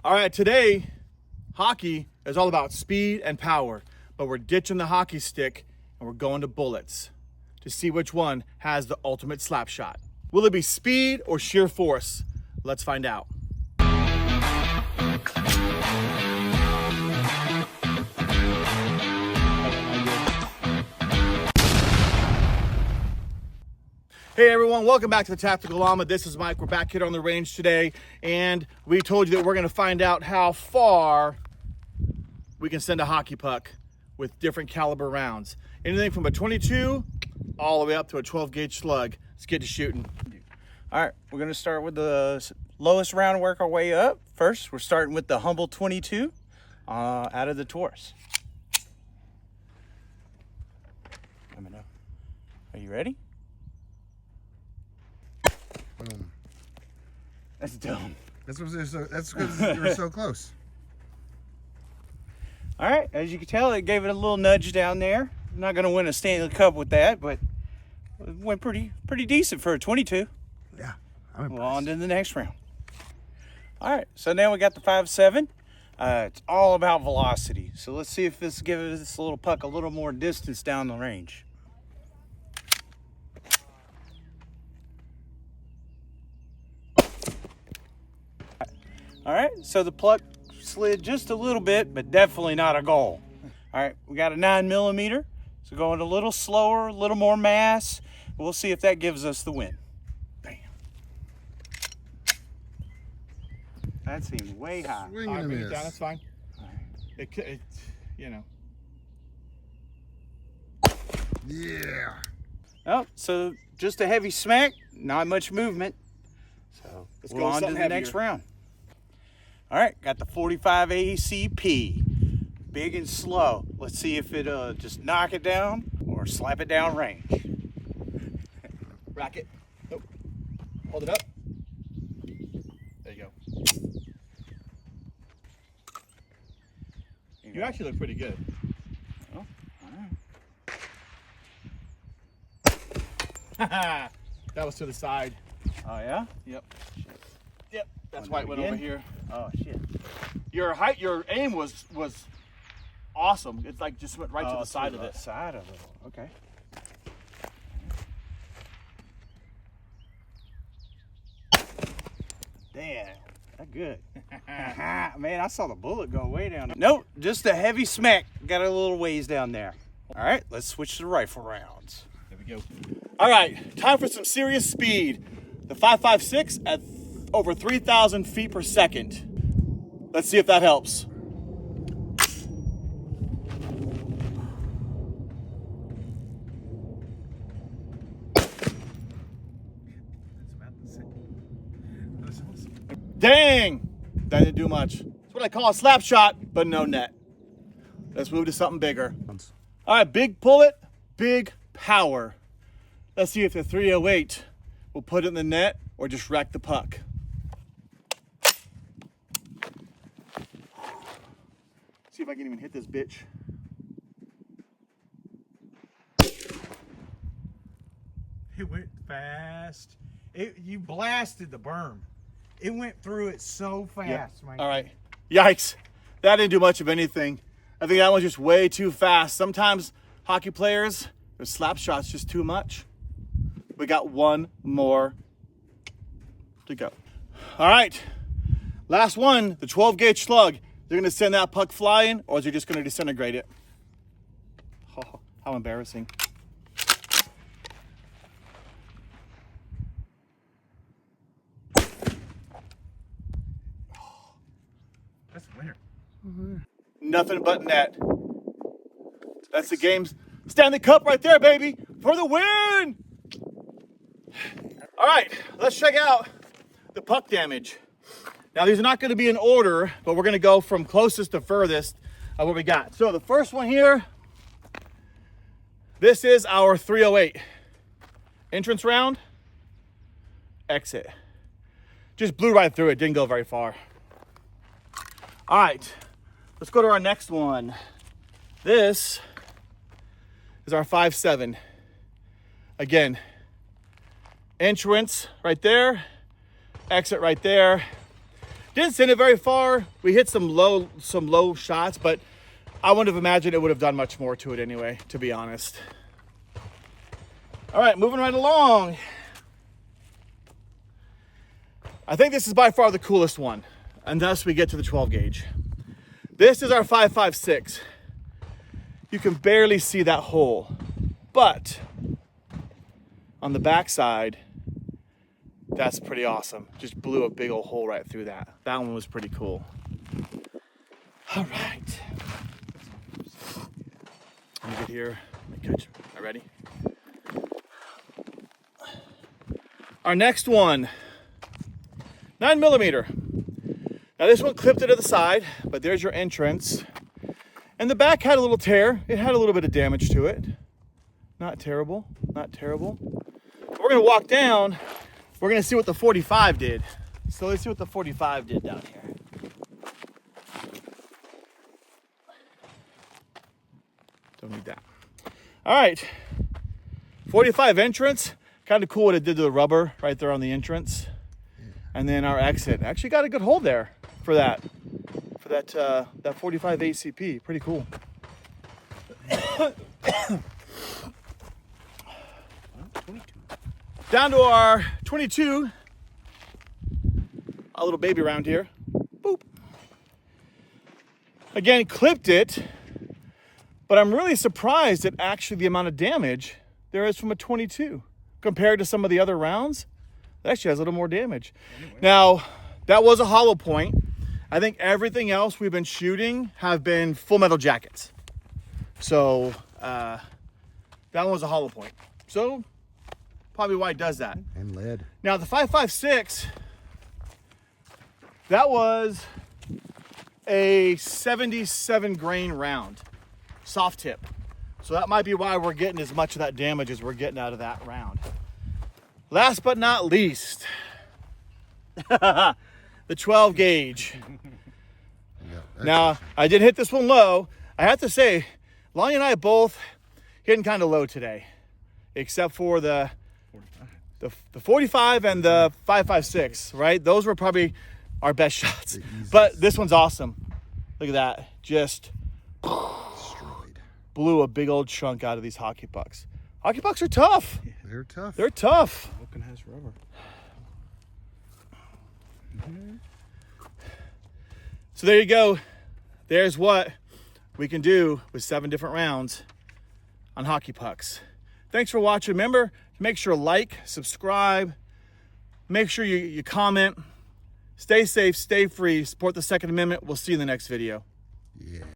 All right, today, hockey is all about speed and power, but we're ditching the hockey stick and we're going to bullets to see which one has the ultimate slap shot. Will it be speed or sheer force? Let's find out. Hey everyone, welcome back to the Tactical Llama. This is Mike. We're back here on the range today, and we told you that we're going to find out how far we can send a hockey puck with different caliber rounds. Anything from a 22 all the way up to a 12 gauge slug. Let's get to shooting. All right, we're going to start with the lowest round and work our way up. First, we're starting with the humble 22 out of the Taurus. Let me know. Are you ready? Boom. That's dumb. That's because you were so close. All right, as you can tell, it gave it a little nudge down there. I'm not going to win a Stanley Cup with that, but it went pretty decent for a 22. Yeah, I'm impressed. Well, on to the next round. All right, so now we got the 5.7. It's all about velocity. So let's see if this gives this little puck a little more distance down the range. All right, so the puck slid just a little bit, but definitely not a goal. All right, we got a 9mm, so going a little slower, a little more mass. We'll see if that gives us the win. Bam. That seemed way high. Swing All right, and a bring it miss. down, that's fine. All right. It, you know. Yeah. Oh, so just a heavy smack, not much movement. So Let's we're go with on to the something next heavier. round. All right, got the 45 ACP, big and slow. Let's see if it just knock it down or slap it down range. Rack it. Nope. Hold it up. There you go. You actually look pretty good. Oh, all That was to the side. right. Oh yeah? Yep. Yep. That's Wanna why do it it went again? over here. Oh shit. Your aim was awesome. It's like just went right to the side of it. Side of it. Okay. Damn, that good. Man, I saw the bullet go way down there. Nope, just a heavy smack. Got a little ways down there. All right, let's switch to rifle rounds. There we go. All right, time for some serious speed. The 5.56 at over 3,000 feet per second. Let's see if that helps. Dang! That didn't do much. It's what I call a slap shot, but no net. Let's move to something bigger. All right, big pullet, big power. Let's see if the 308 will put it in the net or just wreck the puck. See if I can even hit this bitch. It went fast. You blasted the berm. It went through it so fast, Mike. All right. Yikes. That didn't do much of anything. I think that one's just way too fast. Sometimes hockey players, their slap shots just too much. We got one more to go. All right. Last one, the 12 gauge slug. They're going to send that puck flying, or is he just going to disintegrate it? Oh, how embarrassing. That's a winner. Nothing but net. That's the game's Stanley Cup right there, baby, for the win. All right, let's check out the puck damage. Now, these are not going to be in order, but we're going to go from closest to furthest of what we got. So the first one here, this is our 308. Entrance round, exit. Just blew right through it, didn't go very far. All right, let's go to our next one. This is our 5.7. Again, entrance right there, exit right there. Didn't send it very far. We hit some low shots, but I wouldn't have imagined it would have done much more to it anyway, to be honest. All right, moving right along. I think this is by far the coolest one, and thus we get to the 12 gauge. This is our 5.56. You can barely see that hole, but on the back side, that's pretty awesome. Just blew a big old hole right through that. That one was pretty cool. All right. Let me get here. Let me catch. All right, ready? Our next one, 9mm. Now this one clipped it to the side, but there's your entrance. And the back had a little tear. It had a little bit of damage to it. Not terrible, not terrible. We're gonna walk down. We're gonna see what the 45 did. So let's see what the 45 did down here. Don't need that. All right, 45 entrance. Kind of cool what it did to the rubber right there on the entrance. And then our exit. Actually got a good hold there for that 45 ACP. Pretty cool. Down to our 22. Our little baby round here. Boop. Again, clipped it, but I'm really surprised at actually the amount of damage there is from a 22 compared to some of the other rounds. It actually has a little more damage. Anyway. Now, that was a hollow point. I think everything else we've been shooting have been full metal jackets. So that one was a hollow point. So probably why it does that. And lead. Now the 5.56, that was a 77 grain round, soft tip. So that might be why we're getting as much of that damage as we're getting out of that round. Last but not least, the 12 gauge. Yeah, Now, I did hit this one low. I have to say, Lonnie and I both hitting kind of low today, except for the 45 and the 5.56, right? Those were probably our best shots. But this one's awesome. Look at that. Just destroyed. Blew a big old chunk out of these hockey pucks. Hockey pucks are tough. They're tough. They're tough. Vulcan has rubber. So there you go. There's what we can do with 7 different rounds on hockey pucks. Thanks for watching. Remember, make sure to like, subscribe, make sure you comment. Stay safe, stay free, support the Second Amendment. We'll see you in the next video. Yeah.